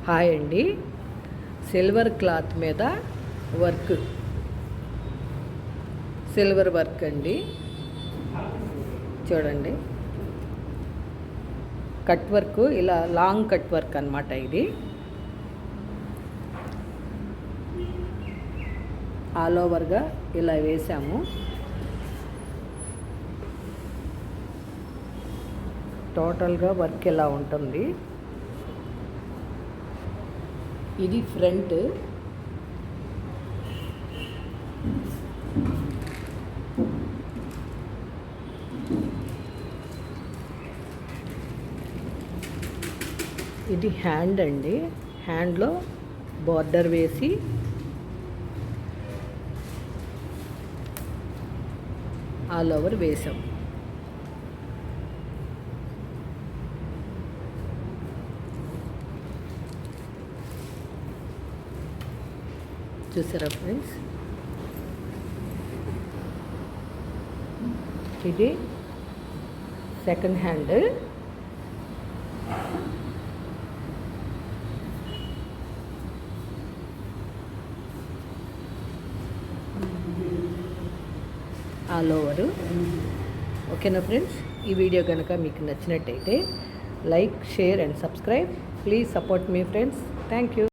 Hi అండి. Silver cloth మీద work, silver work అండి. చూడండి, కట్ వర్క్, ఇలా లాంగ్ కట్ వర్క్ అన్నమాట. ఇది ఆల్ ఓవర్గా ఇలా వేసాము. టోటల్గా వర్క్ ఇలా ఉంటుంది. ఇది ఫ్రంట్, ఇది హ్యాండ్ అండి. హ్యాండ్లో బార్డర్ వేసి ఆల్ ఓవర్ వేసాం. చూసారా ఫ్రెండ్స్? ఇది సెకండ్ హ్యాండ్. All over. ఓకేనా ఫ్రెండ్స్? ఈ వీడియో కనుక మీకు నచ్చినట్టయితే like, share and subscribe. Please support me friends. Thank you.